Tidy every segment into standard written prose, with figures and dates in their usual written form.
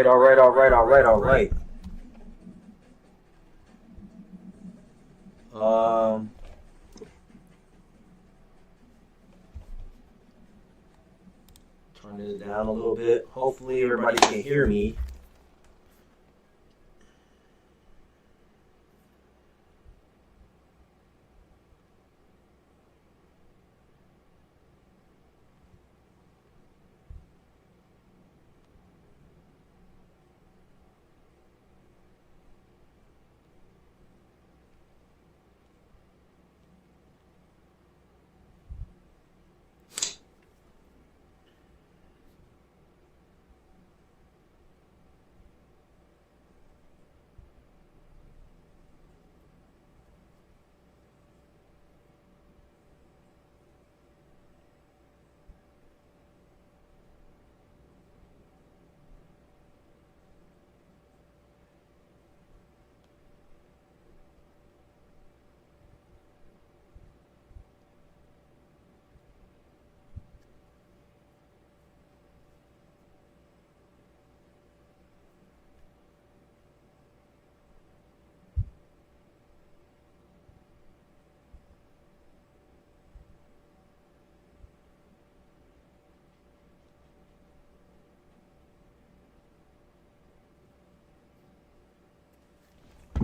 All right. Turn it down a little bit. Hopefully everybody can hear me.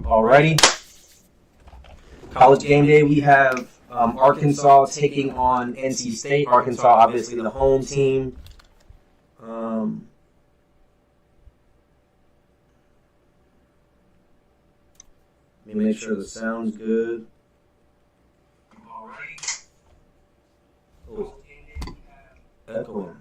Alrighty. College game day, we have Arkansas taking on NC State. Arkansas, obviously the home team. Let me make sure the sound's good. Alrighty. Oh, echoing.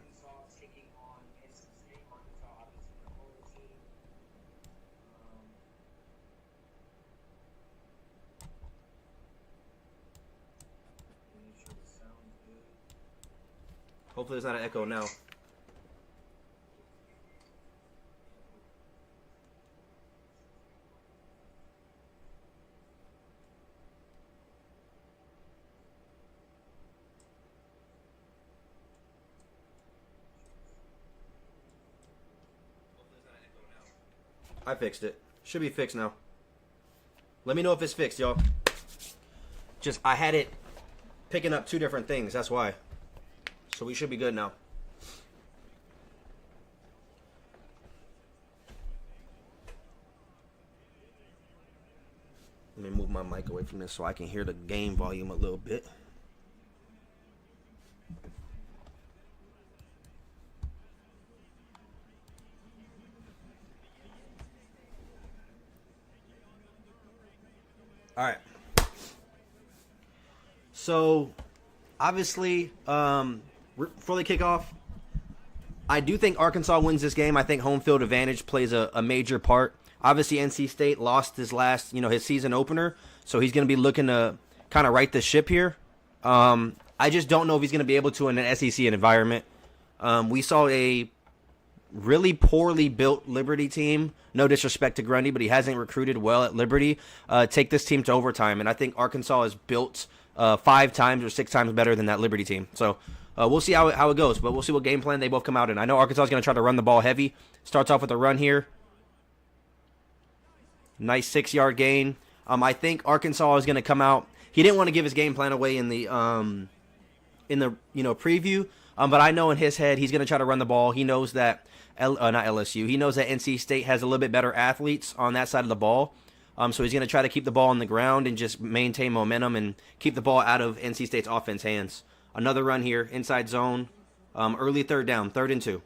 Hopefully there's not an echo now. I fixed it. Should be fixed now. Let me know if it's fixed, y'all. Just, I had it picking up two different things. That's why. So we should be good now. Let me move my mic away from this so I can hear the game volume a little bit. All right. So, obviously, before they kick off, I do think Arkansas wins this game. I think home field advantage plays a major part. Obviously, NC State lost his last, his season opener, so he's going to be looking to kind of right the ship here. I just don't know if he's going to be able to in an SEC environment. We saw a really poorly built Liberty team. No disrespect to Grundy, but he hasn't recruited well at Liberty. Take this team to overtime, and I think Arkansas is built 5 times or 6 times better than that Liberty team. So we'll see how it goes, but we'll see what game plan they both come out in. I know Arkansas is going to try to run the ball heavy. Starts off with a run here. Nice 6-yard gain. I think Arkansas is going to come out. He didn't want to give his game plan away in the preview, but I know in his head he's going to try to run the ball. He knows that not LSU. He knows that NC State has a little bit better athletes on that side of the ball. So he's going to try to keep the ball on the ground and just maintain momentum and keep the ball out of NC State's offense hands. Another run here, inside zone, early 3rd down, 3rd and 2.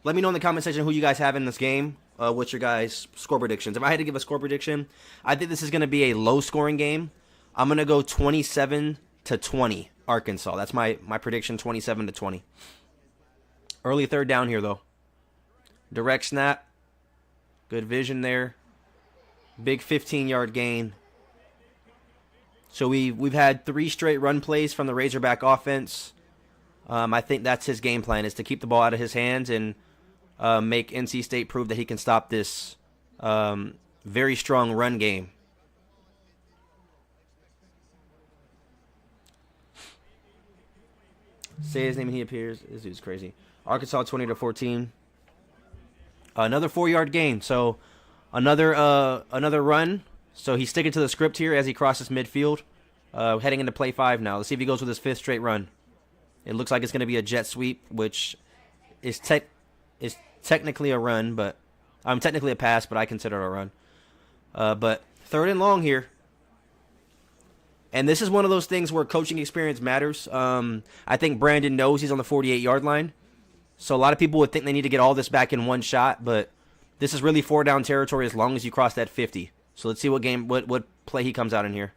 Let me know in the comment section who you guys have in this game. What's your guys' score predictions? If I had to give a score prediction, I think this is going to be a low-scoring game. I'm going to go 27-20, Arkansas. That's my prediction, 27-20. Early 3rd down here, though. Direct snap. Good vision there. Big 15-yard gain. So we've had 3 straight run plays from the Razorback offense. I think that's his game plan, is to keep the ball out of his hands and make NC State prove that he can stop this very strong run game. Say his name and he appears. This dude's crazy. Arkansas 20-14. Another 4-yard gain. So another run. So he's sticking to the script here as he crosses midfield. Heading into play 5 now. Let's see if he goes with his 5th straight run. It looks like it's going to be a jet sweep, which is technically a run, but I'm technically a pass, but I consider it a run. But 3rd and long here. And this is one of those things where coaching experience matters. I think Brandon knows he's on the 48-yard line. So a lot of people would think they need to get all this back in one shot, but this is really 4-down territory as long as you cross that 50. So let's see what play he comes out in here.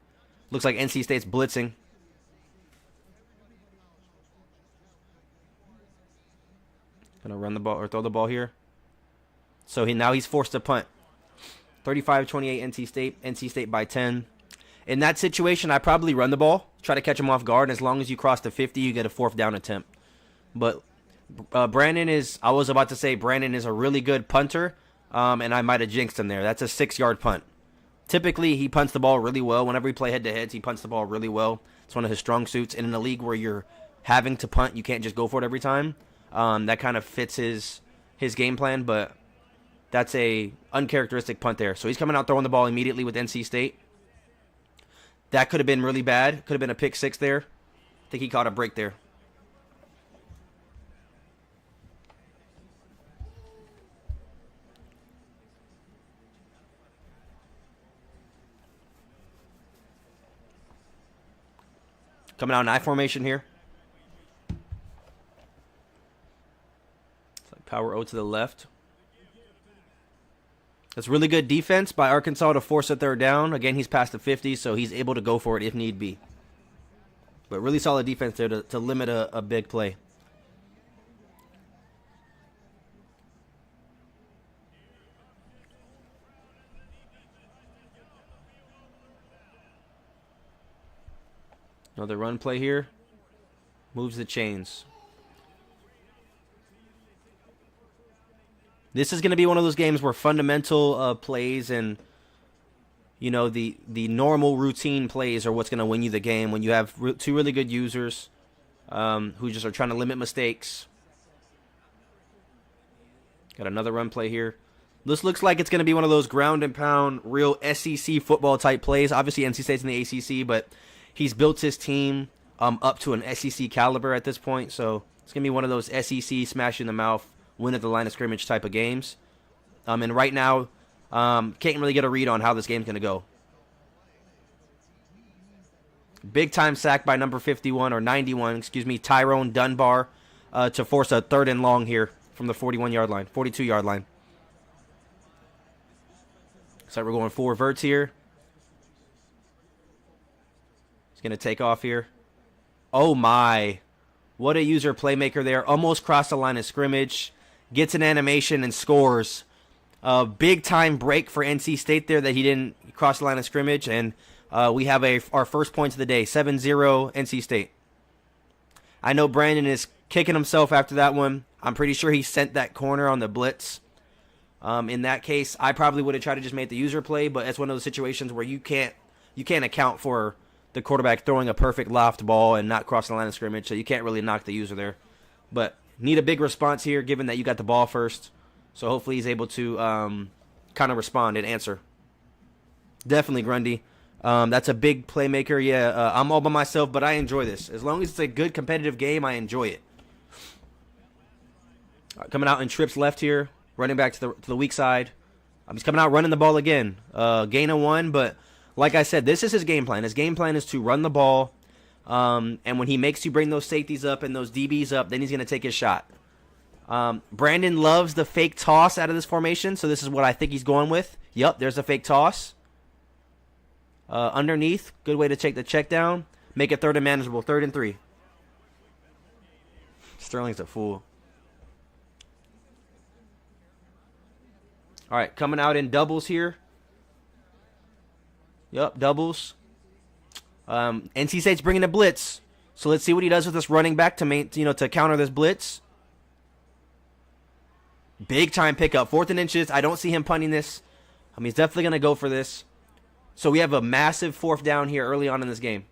Looks like NC State's blitzing. Gonna run the ball or throw the ball here. So now he's forced to punt. 35-28 NC State by 10. In that situation, I probably run the ball, try to catch him off guard. And as long as you cross the 50, you get a 4th down attempt. But Brandon is a really good punter, and I might have jinxed him there. That's a 6-yard punt. Typically, he punts the ball really well. Whenever we play head-to-heads, he punts the ball really well. It's one of his strong suits. And in a league where you're having to punt, you can't just go for it every time. That kind of fits his game plan, but that's a uncharacteristic punt there. So he's coming out throwing the ball immediately with NC State. That could have been really bad. Could have been a pick 6 there. I think he caught a break there. Coming out in I formation here. It's like power O to the left. That's really good defense by Arkansas to force a 3rd down. Again, he's past the 50, so he's able to go for it if need be. But really solid defense there to limit a big play. Another run play here. Moves the chains. This is going to be one of those games where fundamental plays and, you know, the normal routine plays are what's going to win you the game when you have 2 really good users who just are trying to limit mistakes. Got another run play here. This looks like it's going to be one of those ground and pound, real SEC football type plays. Obviously, NC State's in the ACC, but he's built his team up to an SEC caliber at this point. So it's going to be one of those SEC smash in the mouth, win at the line of scrimmage type of games. And right now, can't really get a read on how this game's going to go. Big time sack by number 51 or 91, excuse me, Tyrone Dunbar to force a 3rd and long here from the 41-yard line, 42-yard line. So we're going 4 verts here. He's going to take off here. Oh my. What a user playmaker there. Almost crossed the line of scrimmage. Gets an animation and scores. A big time break for NC State there that he didn't cross the line of scrimmage. And we have our first points of the day. 7-0 NC State. I know Brandon is kicking himself after that one. I'm pretty sure he sent that corner on the blitz. In that case, I probably would have tried to just make the user play, but it's one of those situations where you can't account for the quarterback throwing a perfect loft ball and not crossing the line of scrimmage, so you can't really knock the user there. But need a big response here, given that you got the ball first. So hopefully he's able to kind of respond and answer. Definitely Grundy. That's a big playmaker. Yeah, I'm all by myself, but I enjoy this. As long as it's a good competitive game, I enjoy it. Coming out in trips left here. Running back to the weak side. He's coming out running the ball again. Gain of 1, but like I said, this is his game plan. His game plan is to run the ball, and when he makes you bring those safeties up and those DBs up, then he's going to take his shot. Brandon loves the fake toss out of this formation, so this is what I think he's going with. Yep, there's a fake toss. Underneath, good way to take the check down. Make it 3rd and manageable, 3rd and 3. Sterling's a fool. All right, coming out in doubles here. Yep, doubles. NC State's bringing a blitz. So let's see what he does with this running back to counter this blitz. Big time pickup, 4th and inches. I don't see him punting this. He's definitely going to go for this. So we have a massive 4th down here early on in this game.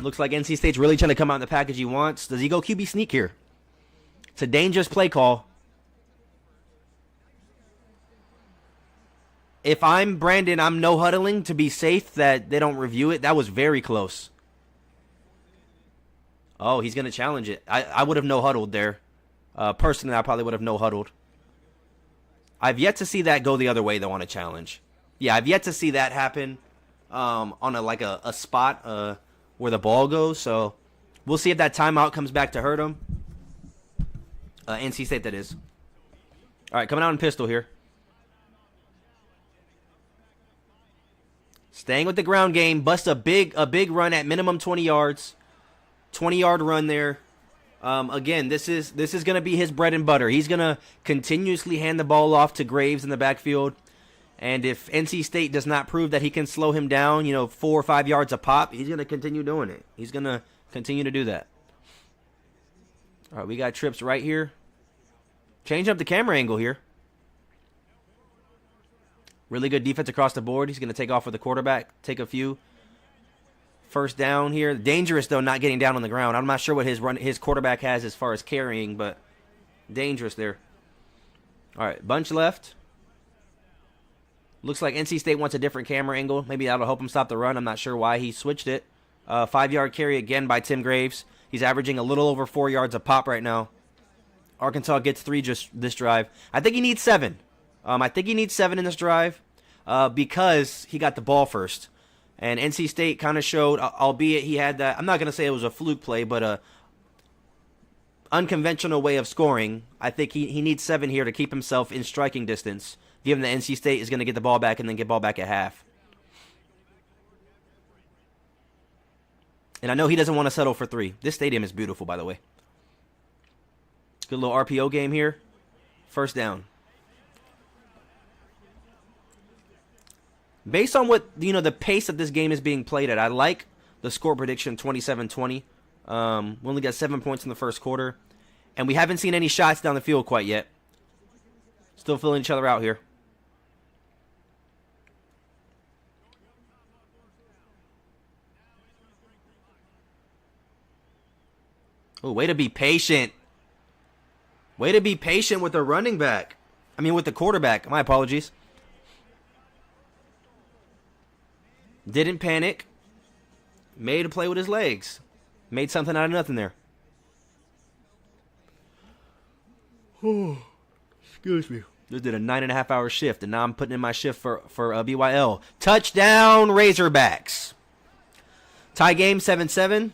Looks like NC State's really trying to come out in the package he wants. Does he go QB sneak here? It's a dangerous play call. If I'm Brandon, I'm no huddling to be safe that they don't review it. That was very close. Oh, he's going to challenge it. I would have no huddled there. Personally, I probably would have no huddled. I've yet to see that go the other way, though, on a challenge. Yeah, I've yet to see that happen on a spot where the ball goes. So we'll see if that timeout comes back to hurt him. NC State, that is. All right, coming out in pistol here. Staying with the ground game. Bust a big run at minimum 20 yards. 20-yard run there. Again, this is going to be his bread and butter. He's going to continuously hand the ball off to Graves in the backfield. And if NC State does not prove that he can slow him down, 4 or 5 yards a pop, he's going to continue doing it. He's going to continue to do that. All right, we got trips right here. Change up the camera angle here. Really good defense across the board. He's going to take off with the quarterback, take a few. First down here. Dangerous, though, not getting down on the ground. I'm not sure what his quarterback has as far as carrying, but dangerous there. All right, bunch left. Looks like NC State wants a different camera angle. Maybe that'll help him stop the run. I'm not sure why he switched it. 5-yard carry again by Tim Graves. He's averaging a little over 4 yards a pop right now. Arkansas gets 3 just this drive. I think he needs 7. I think he needs 7 in this drive because he got the ball first. And NC State kind of showed, albeit he had that, I'm not going to say it was a fluke play, but a unconventional way of scoring. I think he needs 7 here to keep himself in striking distance, given that NC State is going to get the ball back and then get ball back at half. And I know he doesn't want to settle for 3. This stadium is beautiful, by the way. Good little RPO game here. First down. Based on what, the pace that this game is being played at, I like the score prediction 27-20. We only got 7 points in the first quarter. And we haven't seen any shots down the field quite yet. Still filling each other out here. Oh, way to be patient. Way to be patient with the running back. With the quarterback. My apologies. Didn't panic. Made a play with his legs. Made something out of nothing there. Oh, excuse me. Just did a 9.5-hour shift, and now I'm putting in my shift for BYL. Touchdown, Razorbacks. Tie game 7-7.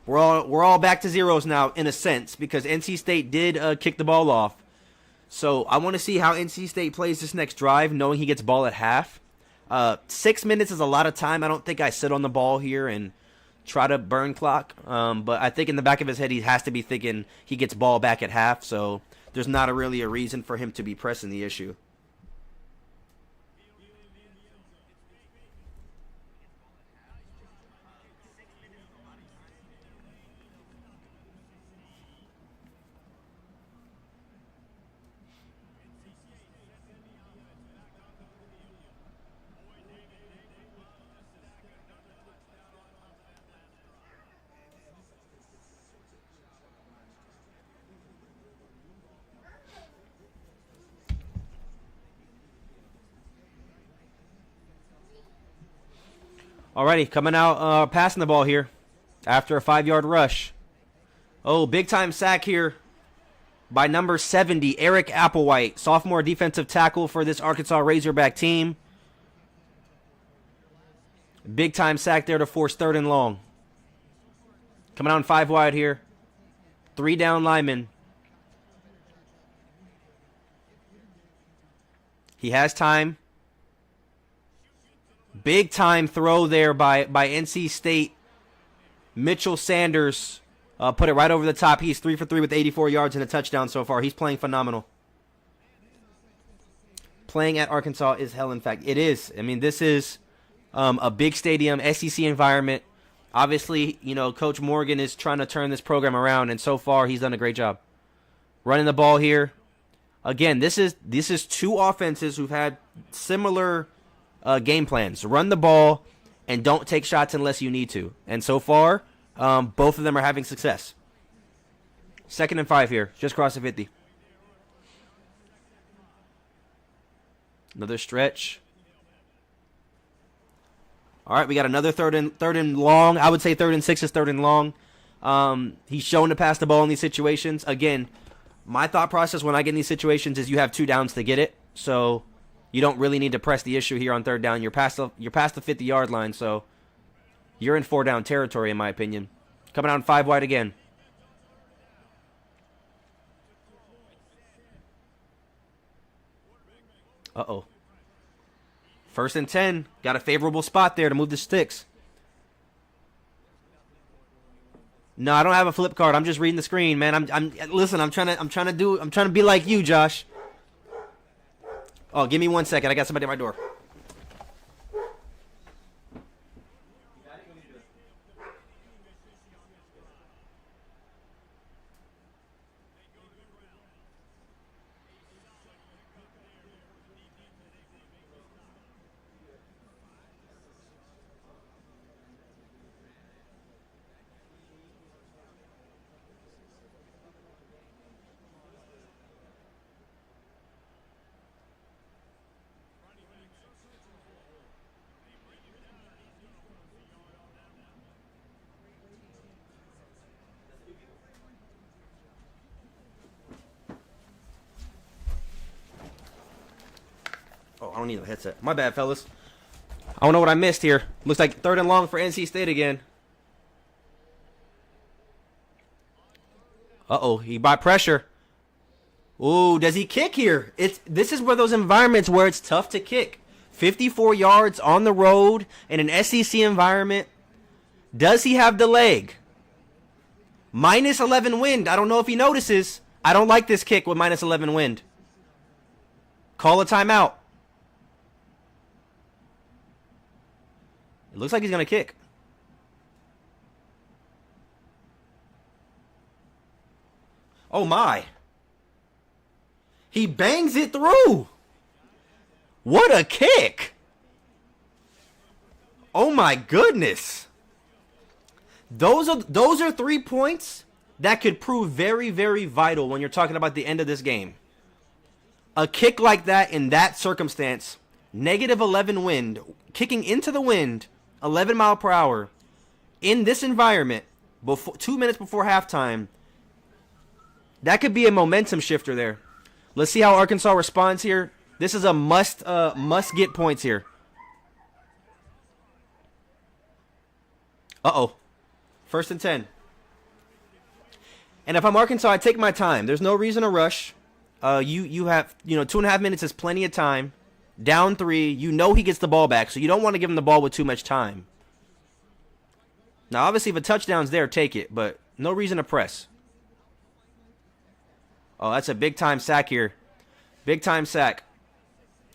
We're all back to zeros now, in a sense, because NC State did kick the ball off. So I want to see how NC State plays this next drive, knowing he gets ball at half. 6 minutes is a lot of time. I don't think I sit on the ball here and try to burn clock. But I think in the back of his head, he has to be thinking he gets ball back at half. So there's not really a reason for him to be pressing the issue. Alrighty, coming out, passing the ball here after a 5-yard rush. Oh, big-time sack here by number 70, Eric Applewhite, sophomore defensive tackle for this Arkansas Razorback team. Big-time sack there to force 3rd and long. Coming out in 5 wide here. 3 down linemen. He has time. Big time throw there by NC State. Mitchell Sanders put it right over the top. He's 3 for 3 with 84 yards and a touchdown so far. He's playing phenomenal. Playing at Arkansas is hell, in fact. It is. This is a big stadium, SEC environment. Obviously, Coach Morgan is trying to turn this program around, and so far he's done a great job. Running the ball here. Again, this is 2 offenses who've had similar game plans. Run the ball and don't take shots unless you need to. And so far, both of them are having success. 2nd and 5 here. Just cross the 50. Another stretch. All right, we got another third and long. I would say 3rd and 6 is 3rd and long. He's shown to pass the ball in these situations. Again, my thought process when I get in these situations is you have 2 downs to get it. So you don't really need to press the issue here on 3rd down. You're past the 50-yard line, so you're in 4-down territory, in my opinion. Coming out 5 wide again. Uh-oh. 1st and 10. Got a favorable spot there to move the sticks. No, I don't have a flip card. I'm just reading the screen, man. Listen, I'm trying to be like you, Josh. Oh, give me 1 second. I got somebody at my door. Oh, I don't need a headset. My bad, fellas. I don't know what I missed here. Looks like 3rd and long for NC State again. Uh-oh, he by pressure. Ooh, does he kick here? This is where those environments where it's tough to kick. 54 yards on the road in an SEC environment. Does he have the leg? Minus 11 wind. I don't know if he notices. I don't like this kick with minus 11 wind. Call a timeout. It looks like he's going to kick. Oh, my. He bangs it through. What a kick. Oh, my goodness. Those are 3 points that could prove very, very vital when you're talking about the end of this game. A kick like that in that circumstance, negative 11 wind, kicking into the wind, 11 mile per hour, in this environment, 2 minutes before halftime, that could be a momentum shifter there. Let's see how Arkansas responds here. This is a must get points here. Uh-oh. 1st and 10. And if I'm Arkansas, I take my time. There's no reason to rush. You have 2.5 minutes is plenty of time. Down 3, you know he gets the ball back, so you don't want to give him the ball with too much time. Now, obviously, if a touchdown's there, take it, but no reason to press. Oh, that's a big-time sack here. Big-time sack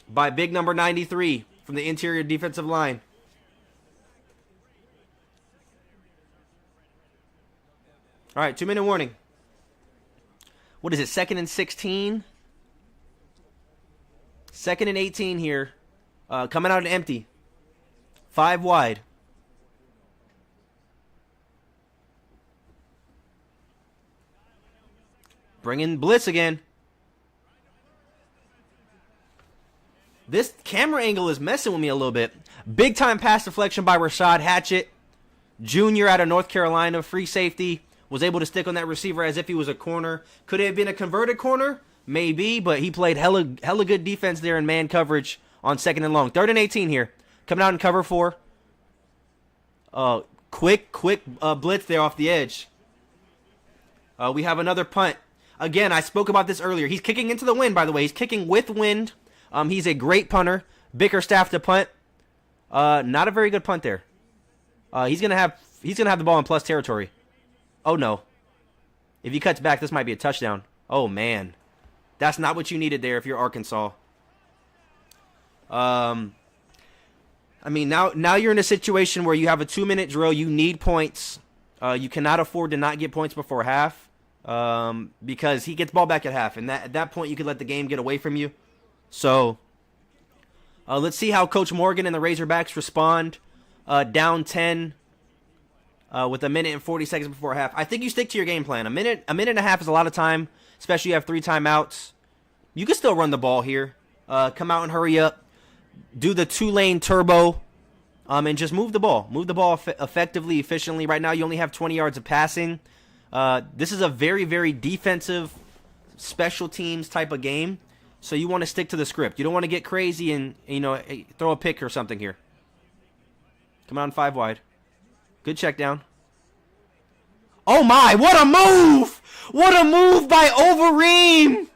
by big number 93 from the interior defensive line. All right, 2-minute warning. What is it, 2nd and 16? 2nd and 18 here. Coming out empty. 5 wide. Bring in blitz again. This camera angle is messing with me a little bit. Big time pass deflection by Rashad Hatchett, Jr. out of North Carolina, free safety. Was able to stick on that receiver as if he was a corner. Could it have been a converted corner? Maybe, but he played hella good defense there in man coverage on 2nd and long. 3rd and 18 here. Coming out in cover 4. Quick blitz there off the edge. We have another punt. Again, I spoke about this earlier. He's kicking into the wind, by the way. He's kicking with wind. He's a great punter. Bickerstaff to punt. Not a very good punt there. He's gonna have the ball in plus territory. Oh no. If he cuts back, this might be a touchdown. Oh man. That's not what you needed there if you're Arkansas. I mean, now you're in a situation where you have a 2-minute drill. You need points. You cannot afford to not get points before half. Because he gets ball back at half, and at that point you could let the game get away from you. So let's see how Coach Morgan and the Razorbacks respond. down 10 with a minute and 40 seconds before half. I think you stick to your game plan. A minute and a half is a lot of time, especially you have 3 timeouts. You can still run the ball here. Come out and hurry up. Do the 2-lane turbo. And just move the ball. Move the ball effectively, efficiently. Right now, you only have 20 yards of passing. This is a very, very defensive, special teams type of game. So you want to stick to the script. You don't want to get crazy and, throw a pick or something here. Come on, 5 wide. Good check down. Oh, my. What a move. What a move by Overeem.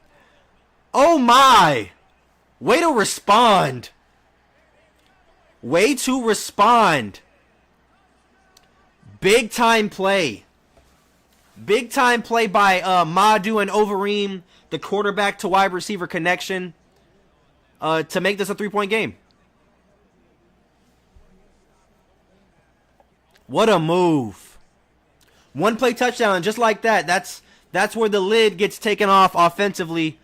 Oh, my. Way to respond. Way to respond. Big time play. Big time play by Madu and Overeem, the quarterback to wide receiver connection, to make this a 3-point game. What a move. 1 play touchdown, just like that. That's where the lid gets taken off offensively.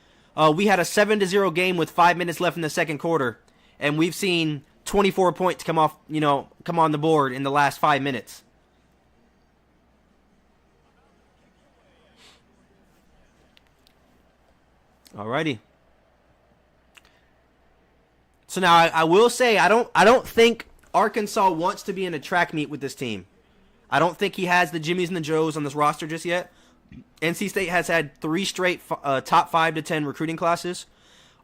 We had a 7-0 game with 5 minutes left in the second quarter, and we've seen 24 points come on the board in the last 5 minutes. Alrighty. So now I will say I don't think Arkansas wants to be in a track meet with this team. I don't think he has the Jimmies and the Joes on this roster just yet. NC State has had 3 straight top 5 to 10 recruiting classes.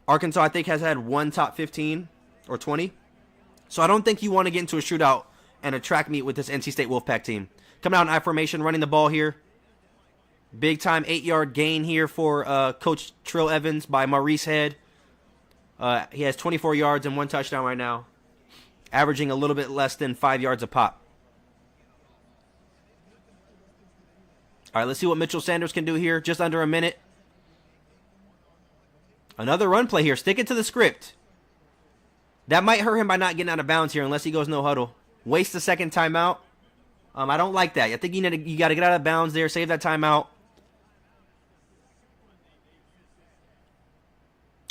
Arkansas, I think, has had 1 top 15 or 20. So I don't think you want to get into a shootout and a track meet with this NC State Wolfpack team. Coming out in I formation, running the ball here. Big time 8-yard gain here for Coach Trill Evans by Maurice Head. He has 24 yards and 1 touchdown right now, averaging a little bit less than 5 yards a pop. All right, let's see what Mitchell Sanders can do here. Just under a minute. Another run play here. Stick it to the script. That might hurt him by not getting out of bounds here unless he goes no huddle. Waste the second timeout. I don't like that. I think you got to get out of bounds there. Save that timeout.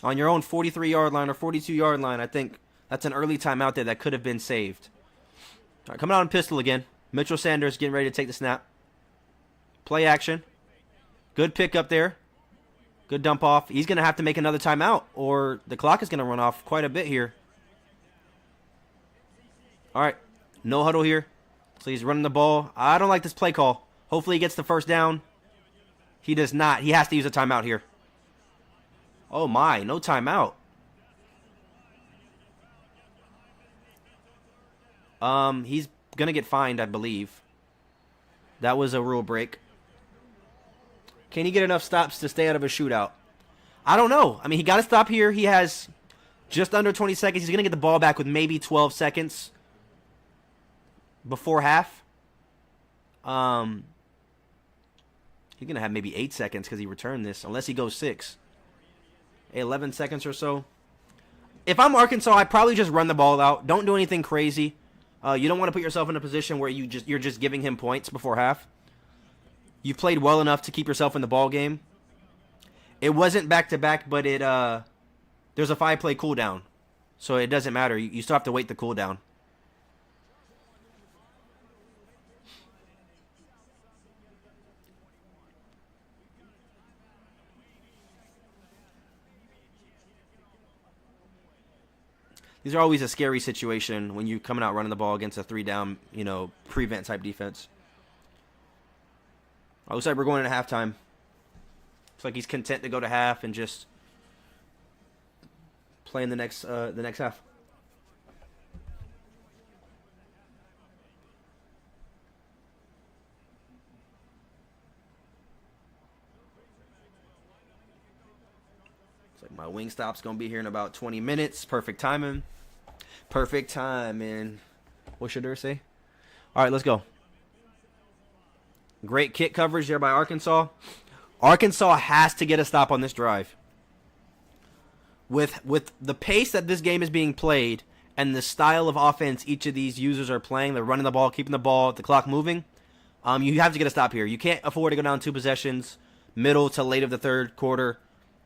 On your own 43-yard line or 42-yard line, I think that's an early timeout there that could have been saved. All right, coming out in pistol again. Mitchell Sanders getting ready to take the snap. Play action. Good pick up there. Good dump off. He's going to have to make another timeout, or the clock is going to run off quite a bit here. All right, no huddle here. So he's running the ball. I don't like this play call. Hopefully he gets the first down. He does not. He has to use a timeout here. Oh, my. No timeout. He's going to get fined, I believe. That was a rule break. Can he get enough stops to stay out of a shootout? I don't know. I mean, he got to stop here. He has just under 20 seconds. He's going to get the ball back with maybe 12 seconds before half. He's going to have maybe 8 seconds because he returned this, unless he goes 6. 11 seconds or so. If I'm Arkansas, I'd probably just run the ball out. Don't do anything crazy. You don't want to put yourself in a position where you're just giving him points before half. You played well enough to keep yourself in the ball game. It wasn't back-to-back, but there's a 5-play cooldown. So it doesn't matter. You still have to wait the cooldown. These are always a scary situation when you're coming out running the ball against a 3-down, prevent type defense. Looks like we're going into halftime. Looks like he's content to go to half and just play in the next half. Looks like my wing stop's gonna be here in about 20 minutes. Perfect timing. Perfect timing. What should I say? All right, let's go. Great kick coverage there by Arkansas. Arkansas has to get a stop on this drive. With the pace that this game is being played and the style of offense each of these users are playing, they're running the ball, keeping the ball, the clock moving, you have to get a stop here. You can't afford to go down 2 possessions, middle to late of the third quarter,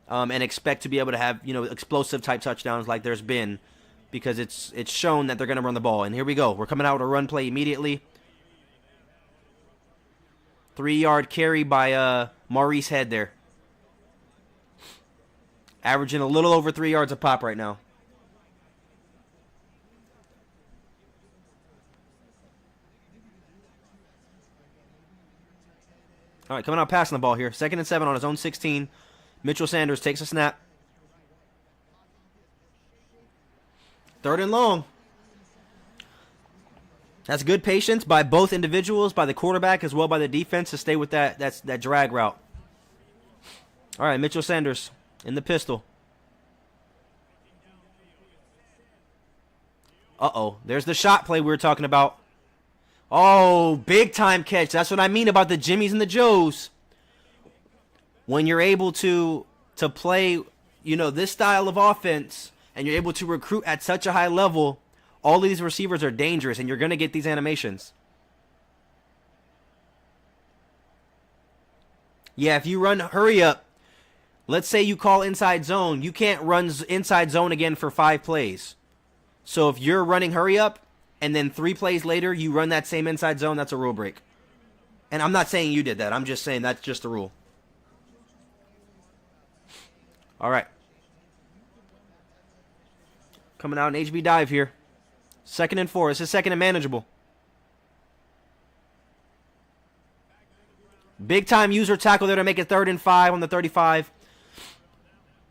and expect to be able to have explosive type touchdowns like there's been because it's shown that they're going to run the ball. And here we go. We're coming out with a run play immediately. 3-yard carry by Maurice Head there. Averaging a little over 3 yards a pop right now. All right, coming out passing the ball here. 2nd and 7 on his own 16. Mitchell Sanders takes a snap. 3rd and long. That's good patience by both individuals, by the quarterback as well by the defense to stay with that drag route. All right, Mitchell Sanders in the pistol. Uh-oh, there's the shot play we were talking about. Oh, big time catch. That's what I mean about the Jimmies and the Joes. When you're able to play, this style of offense, and you're able to recruit at such a high level, all of these receivers are dangerous, and you're going to get these animations. Yeah, if you run hurry up, let's say you call inside zone, you can't run inside zone again for 5 plays. So if you're running hurry up, and then 3 plays later, you run that same inside zone, that's a rule break. And I'm not saying you did that. I'm just saying that's just the rule. All right. Coming out in HB dive here. 2nd and 4. This is 2nd and manageable. Big time user tackle there to make it 3rd and 5 on the 35.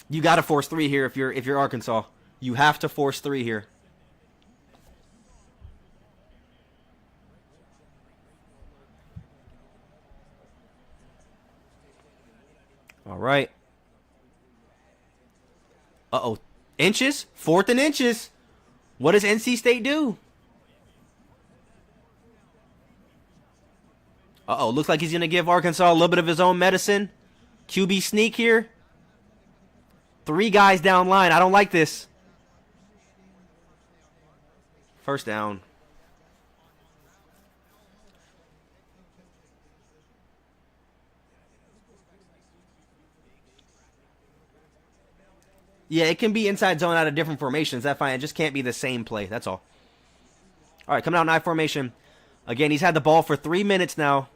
You got to force 3 here if you're Arkansas. You have to force 3 here. All right. Uh-oh. Inches? 4th and inches. What does NC State do? Uh-oh. Looks like he's going to give Arkansas a little bit of his own medicine. QB sneak here. 3 guys down line. I don't like this. 1st down. Yeah, it can be inside zone out of different formations. That's fine. It just can't be the same play. That's all. All right, coming out in I formation. Again, he's had the ball for 3 minutes now.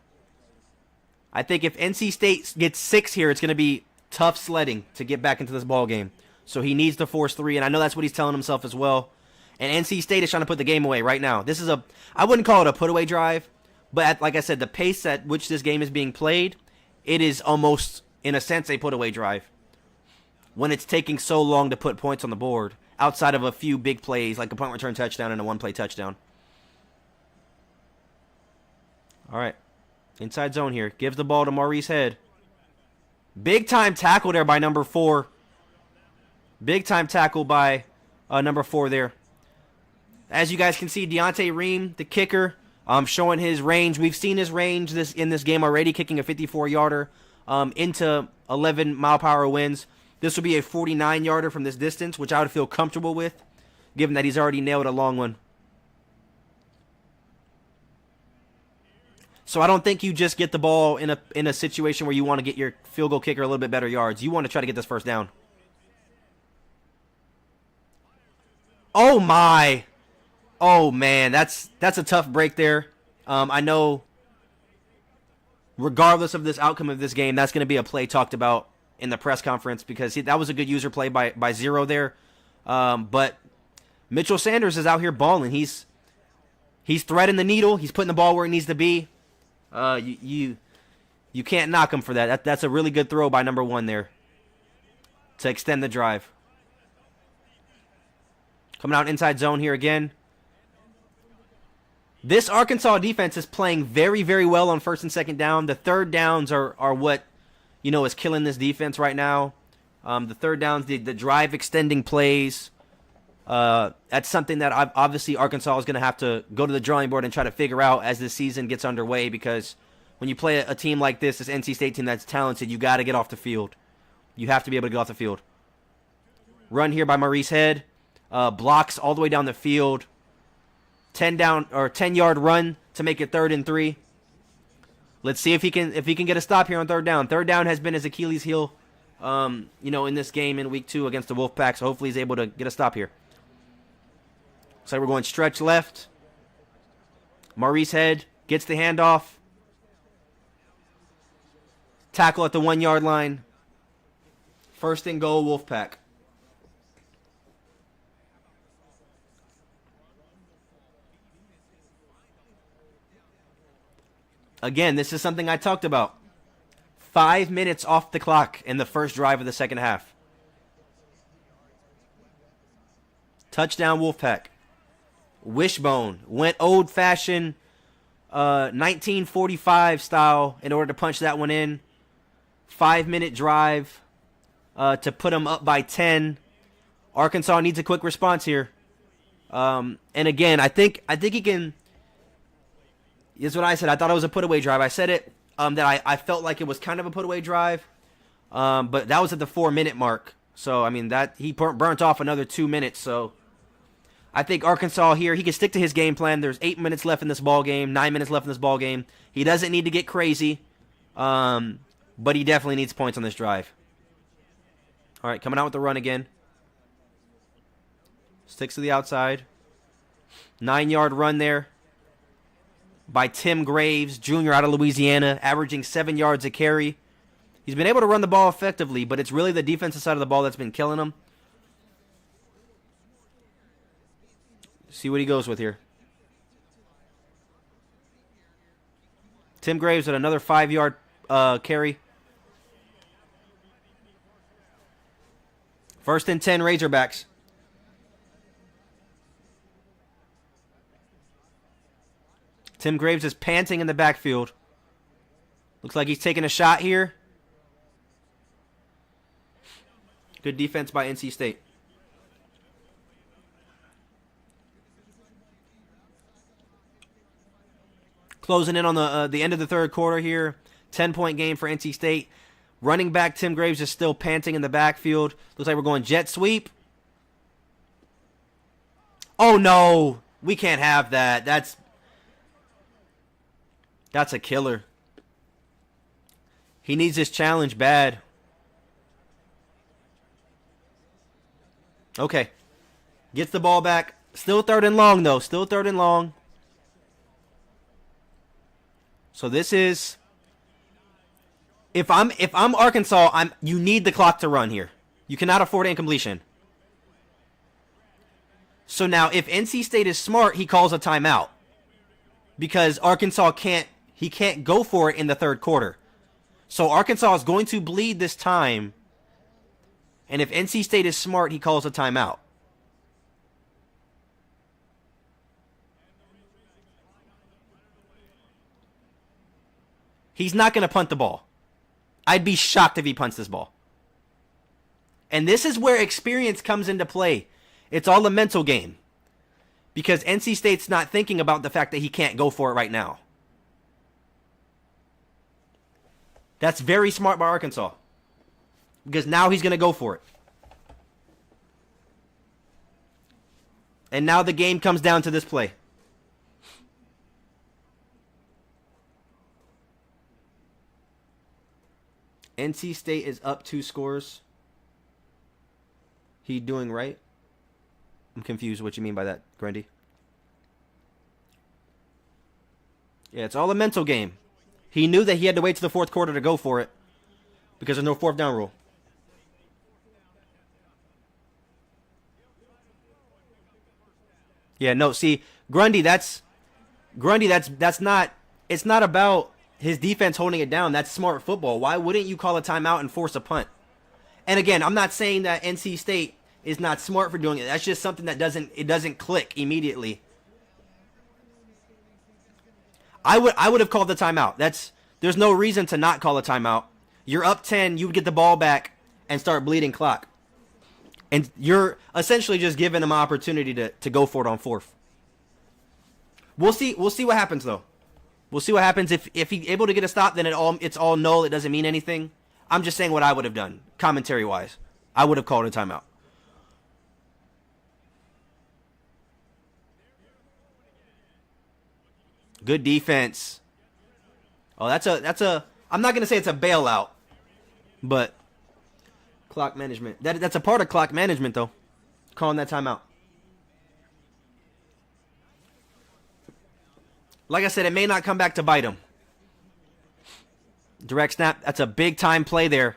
I think if NC State gets 6 here, it's going to be tough sledding to get back into this ball game. So he needs to force 3, and I know that's what he's telling himself as well. And NC State is trying to put the game away right now. This is I wouldn't call it a put-away drive, but like I said, the pace at which this game is being played, it is almost, in a sense, a put-away drive. When it's taking so long to put points on the board, outside of a few big plays like a punt return touchdown and a 1-play touchdown. All right. Inside zone here. Gives the ball to Maurice Head. Big time tackle there by number 4. Big time tackle by number 4 there. As you guys can see, Deontay Ream, the kicker, showing his range. We've seen his range in this game already, kicking a 54-yarder into 11-mile-per-hour winds. This will be a 49-yarder from this distance, which I would feel comfortable with, given that he's already nailed a long one. So I don't think you just get the ball in a situation where you want to get your field goal kicker a little bit better yards. You want to try to get this 1st down. Oh, my. Oh, man. That's a tough break there. I know regardless of this outcome of this game, that's going to be a play talked about in the press conference because that was a good user play by Zero there. But Mitchell Sanders is out here balling. He's threading the needle. He's putting the ball where it needs to be. You can't knock him for that. That's a really good throw by number 1 there to extend the drive. Coming out inside zone here again. This Arkansas defense is playing very, very well on 1st and 2nd down. The 3rd downs are what is killing this defense right now. The 3rd downs, the drive extending plays. That's something that obviously Arkansas is going to have to go to the drawing board and try to figure out as the season gets underway because when you play a team like this NC State team that's talented, you got to get off the field. You have to be able to get off the field. Run here by Maurice Head. Blocks all the way down the field. 10-yard run to make it 3rd and 3. Let's see if he can get a stop here on 3rd down. 3rd down has been his Achilles heel, in this game in week 2 against the Wolfpack. So hopefully he's able to get a stop here. So we're going stretch left. Maurice Head gets the handoff. Tackle at the 1 yard line. First and goal, Wolfpack. Again, this is something I talked about. 5 minutes off the clock in the first drive of the second half. Touchdown, Wolfpack. Wishbone went old-fashioned 1945 style in order to punch that one in. 5-minute drive to put them up by 10. Arkansas needs a quick response here. And again, I think he can. Here's what I said. I thought it was a put-away drive. I said it that I felt like it was kind of a put-away drive, but that was at the 4-minute mark. So I mean that he burnt off another 2 minutes. So I think Arkansas here, he can stick to his game plan. There's 8 minutes left in this ball game, 9 minutes left in this ball game. He doesn't need to get crazy, but he definitely needs points on this drive. All right, coming out with the run again. Sticks to the outside. 9-yard run there by Tim Graves, Jr. out of Louisiana, averaging 7 yards a carry. He's been able to run the ball effectively, but it's really the defensive side of the ball that's been killing him. See what he goes with here. Tim Graves at another 5-yard carry. First and 10 Razorbacks. Tim Graves is panting in the backfield. Looks like he's taking a shot here. Good defense by NC State. Closing in on the end of the third quarter here. 10-point game for NC State. Running back Tim Graves is still panting in the backfield. Looks like we're going jet sweep. Oh, no. We can't have that. That's a killer. He needs this challenge bad. Okay. Gets the ball back. Still third and long, though. Still third and long. So this is, if I'm Arkansas, you need the clock to run here. You cannot afford incompletion. So now if NC State is smart, he calls a timeout. Because Arkansas can't go for it in the third quarter. So Arkansas is going to bleed this time. And if NC State is smart, he calls a timeout. He's not going to punt the ball. I'd be shocked if he punts this ball. And this is where experience comes into play. It's all a mental game. Because NC State's not thinking about the fact that he can't go for it right now. That's very smart by Arkansas. Because now he's going to go for it. And now the game comes down to this play. NC State is up 2 scores. He doing right? I'm confused what you mean by that, Grundy. Yeah, it's all a mental game. He knew that he had to wait to the fourth quarter to go for it because there's no fourth down rule. Yeah, no, see, Grundy, that's not, it's not about his defense holding it down. That's smart football. Why wouldn't you call a timeout and force a punt? And again, I'm not saying that NC State is not smart for doing it. That's just something that doesn't click immediately. I would have called the timeout. There's no reason to not call a timeout. You're up 10, you would get the ball back and start bleeding clock. And you're essentially just giving him an opportunity to go for it on fourth. We'll see what happens though. We'll see what happens. If he's able to get a stop, then it's all null. It doesn't mean anything. I'm just saying what I would have done, commentary-wise. I would have called a timeout. Good defense. Oh, that's a. I'm not gonna say it's a bailout, but clock management. That's a part of clock management though. Calling that timeout. Like I said, it may not come back to bite him. Direct snap. That's a big time play there.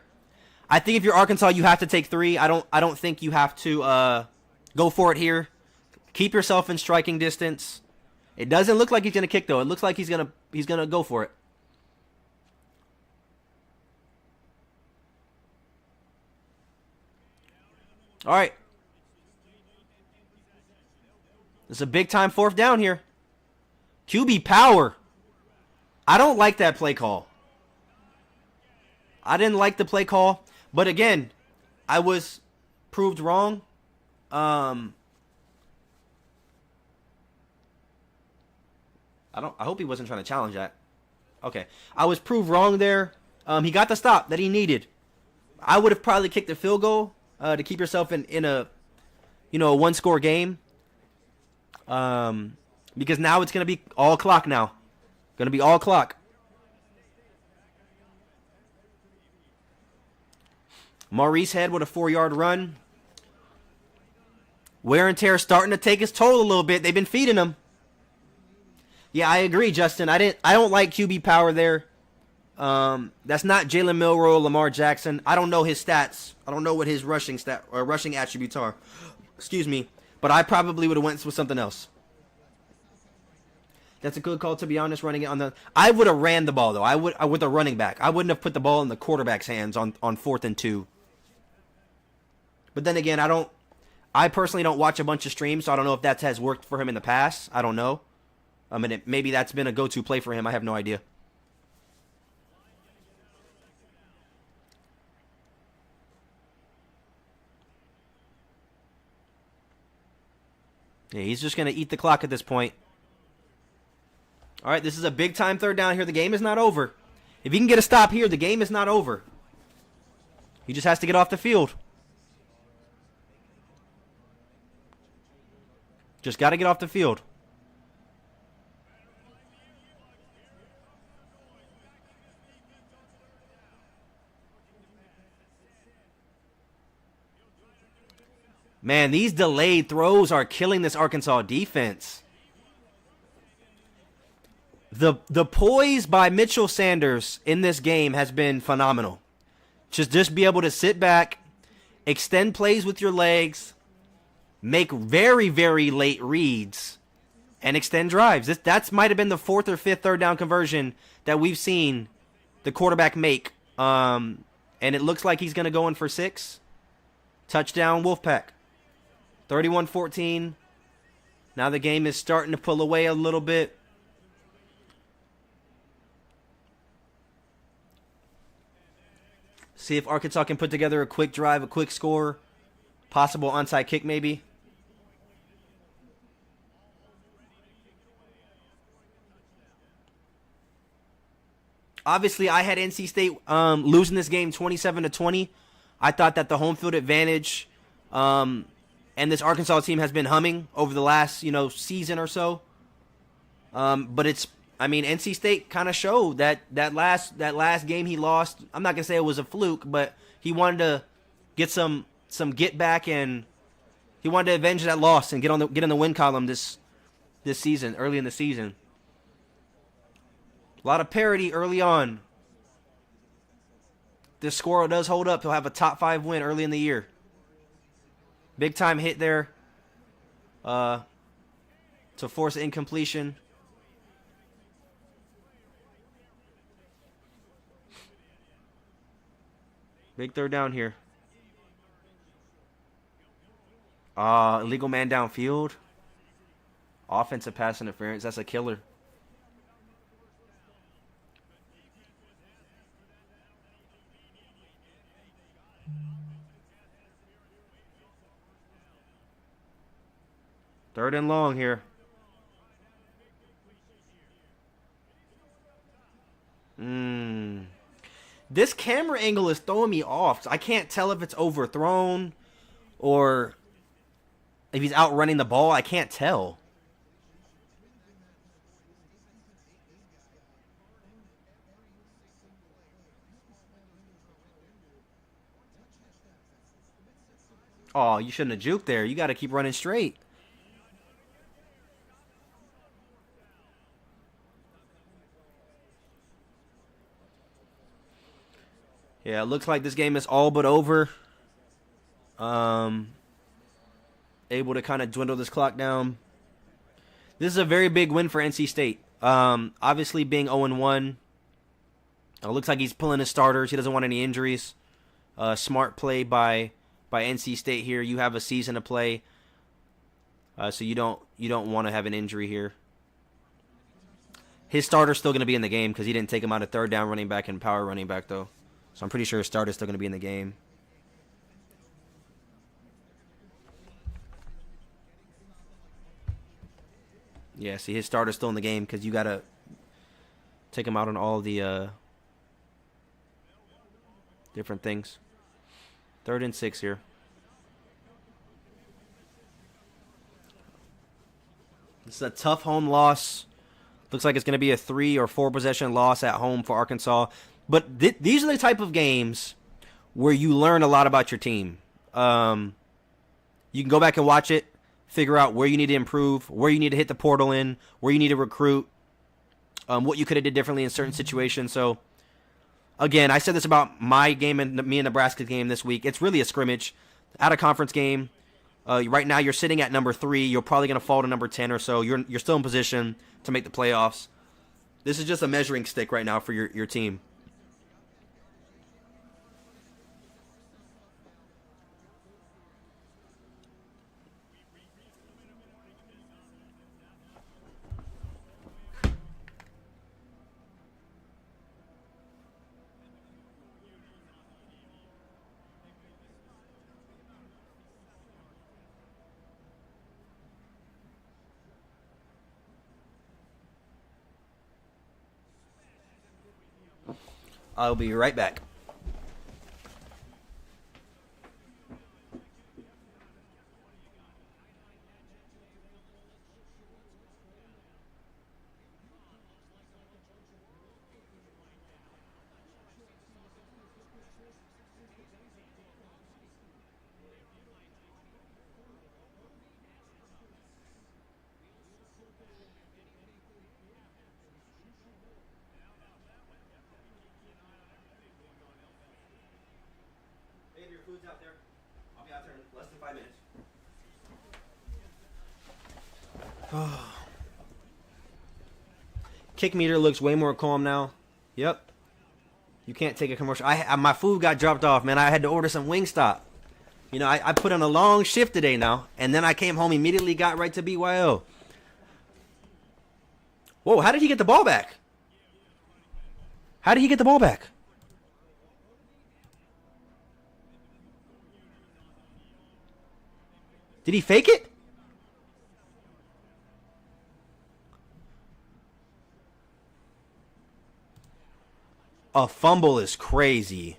I think if you're Arkansas, you have to take 3. I don't think you have to go for it here. Keep yourself in striking distance. It doesn't look like he's gonna kick though. It looks like he's gonna go for it. All right. It's a big time 4th down here. QB power. I don't like that play call. I didn't like the play call, but again, I was proved wrong. I hope he wasn't trying to challenge that. Okay. I was proved wrong there. He got the stop that he needed. I would have probably kicked a field goal to keep yourself in a a 1-score game. Because now it's going to be all clock now. Going to be all clock. Maurice Head with a 4-yard run. Wear and tear starting to take his toll a little bit. They've been feeding him. Yeah, I agree, Justin. I don't like QB power there. That's not Jalen Milroe, Lamar Jackson. I don't know his stats. I don't know what his rushing attributes are. Excuse me. But I probably would have went with something else. That's a good call, to be honest, running it on the... I would have ran the ball, though. I would with a running back. I wouldn't have put the ball in the quarterback's hands on 4th and 2. But then again, I personally don't watch a bunch of streams, so I don't know if that has worked for him in the past. I don't know. I mean, maybe that's been a go-to play for him. I have no idea. Yeah, he's just going to eat the clock at this point. All right, this is a big-time 3rd down here. The game is not over. If he can get a stop here, the game is not over. He just has to get off the field. Just got to get off the field. Man, these delayed throws are killing this Arkansas defense. The poise by Mitchell Sanders in this game has been phenomenal. Just be able to sit back, extend plays with your legs, make very, very late reads, and extend drives. That might have been the 4th or 5th 3rd down conversion that we've seen the quarterback make. And it looks like he's going to go in for 6. Touchdown, Wolfpack. 31-14. Now the game is starting to pull away a little bit. See if Arkansas can put together a quick drive, a quick score. Possible onside kick maybe. Obviously, I had NC State losing this game 27-20. I thought that the home field advantage and this Arkansas team has been humming over the last, season or so. But NC State kind of showed that last game he lost. I'm not gonna say it was a fluke, but he wanted to get some get back, and he wanted to avenge that loss and get in the win column this season, early in the season. A lot of parity early on. This score does hold up. He'll have a top 5 win early in the year. Big time hit there to force incompletion. Big 3rd down here. Illegal man downfield. Offensive pass interference. That's a killer. Third and long here. This camera angle is throwing me off. I can't tell if it's overthrown or if he's outrunning the ball. I can't tell. Oh, you shouldn't have juked there. You got to keep running straight. Yeah, it looks like this game is all but over. Um, Able to kind of dwindle this clock down. This is a very big win for NC State. Obviously, being 0-1, it looks like he's pulling his starters. He doesn't want any injuries. Smart play by NC State here. You have a season to play, so you don't want to have an injury here. His starter's still going to be in the game because he didn't take him out of third down running back and power running back, though. So I'm pretty sure his starter's still going to be in the game. Yeah, see, his starter's still in the game because you got to take him out on all the different things. 3rd and 6 here. This is a tough home loss. Looks like it's going to be a 3 or 4 possession loss at home for Arkansas. But these are the type of games where you learn a lot about your team. You can go back and watch it, figure out where you need to improve, where you need to hit the portal in, where you need to recruit, what you could have did differently in certain situations. So, again, I said this about my game and me and Nebraska's game this week. It's really a scrimmage, out of conference game. Right now, you're sitting at number 3. You're probably going to fall to number 10 or so. You're still in position to make the playoffs. This is just a measuring stick right now for your team. I'll be right back. Your food's out there. I'll be out there in less than 5 minutes. Kick meter looks way more calm now. Yep. You can't take a commercial. My food got dropped off, man. I had to order some Wingstop. You know, I put on a long shift today now, and then I came home, immediately got right to BYL. Whoa, how did he get the ball back? How did he get the ball back? Did he fake it? A fumble is crazy.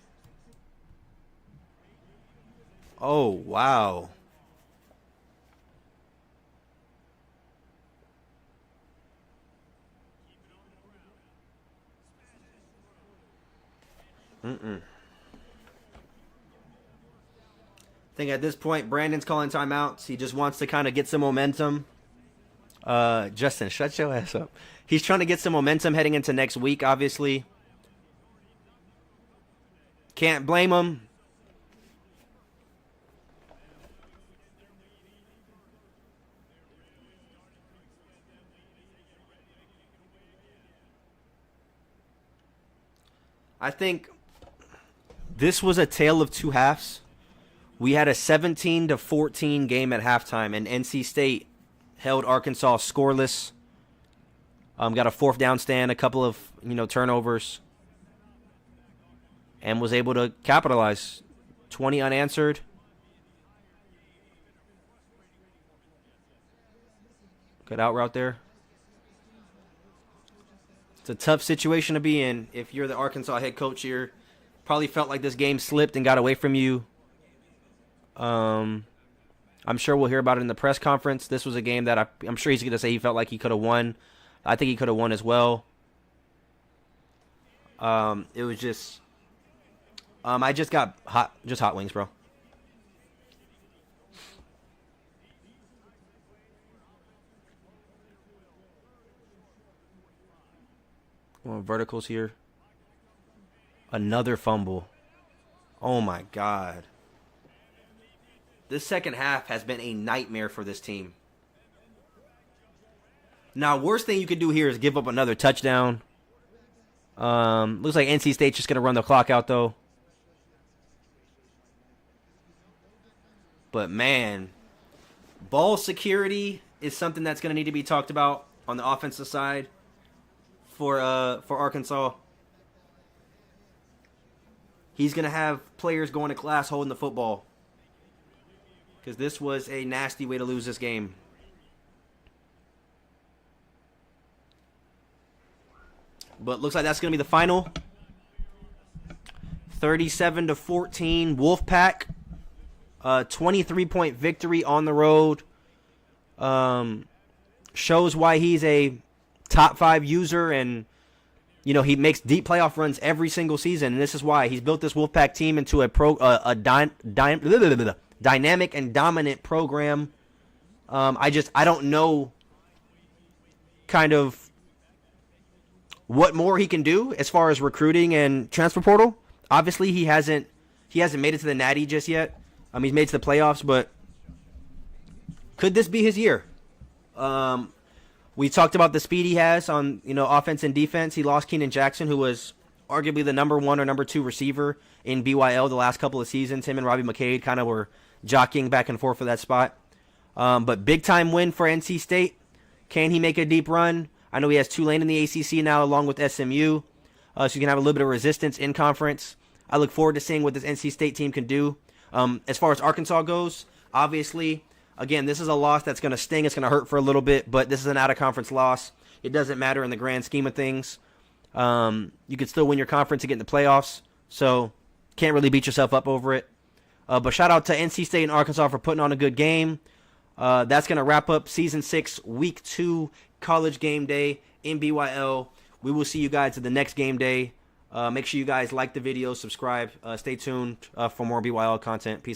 Oh, wow. I think at this point, Brandon's calling timeouts. He just wants to kind of get some momentum. Justin, shut your ass up. He's trying to get some momentum heading into next week, obviously. Can't blame him. I think this was a tale of two halves. We had a 17-14 game at halftime, and NC State held Arkansas scoreless. Got a 4th down stand, a couple of turnovers, and was able to capitalize. 20 unanswered. Good out route there. It's a tough situation to be in if you're the Arkansas head coach here. Probably felt like this game slipped and got away from you. I'm sure we'll hear about it in the press conference. This was a game that I'm sure he's going to say he felt like he could have won. I think he could have won as well. It was just, I just got hot wings, bro. Well, verticals here. Another fumble. Oh my God. This second half has been a nightmare for this team. Now, worst thing you could do here is give up another touchdown. Looks like NC State's just going to run the clock out, though. But, man, ball security is something that's going to need to be talked about on the offensive side for Arkansas. He's going to have players going to class holding the football, because this was a nasty way to lose this game. But looks like that's going to be the final. 37-14, Wolfpack. 23-point victory on the road. Shows why he's a top 5 user, and he makes deep playoff runs every single season, and this is why he's built this Wolfpack team into a dynamic and dominant program. I don't know kind of what more he can do as far as recruiting and transfer portal. Obviously, he hasn't made it to the Natty just yet. He's made it to the playoffs, but could this be his year? We talked about the speed he has on offense and defense. He lost Keenan Jackson, who was arguably the number 1 or number 2 receiver in BYL the last couple of seasons. Him and Robbie McCade kind of were jockeying back and forth for that spot. But big time win for NC State. Can he make a deep run? I know he has Tulane in the ACC now, along with SMU, so you can have a little bit of resistance in conference. I look forward to seeing what this NC State team can do. As far as Arkansas goes, obviously, again, this is a loss that's going to sting. It's going to hurt for a little bit, but this is an out-of-conference loss. It doesn't matter in the grand scheme of things. You could still win your conference and get in the playoffs, so can't really beat yourself up over it. But shout out to NC State and Arkansas for putting on a good game. That's going to wrap up Season 6, Week 2, College Game Day in BYL. We will see you guys at the next game day. Make sure you guys like the video, subscribe, stay tuned for more BYL content. Peace.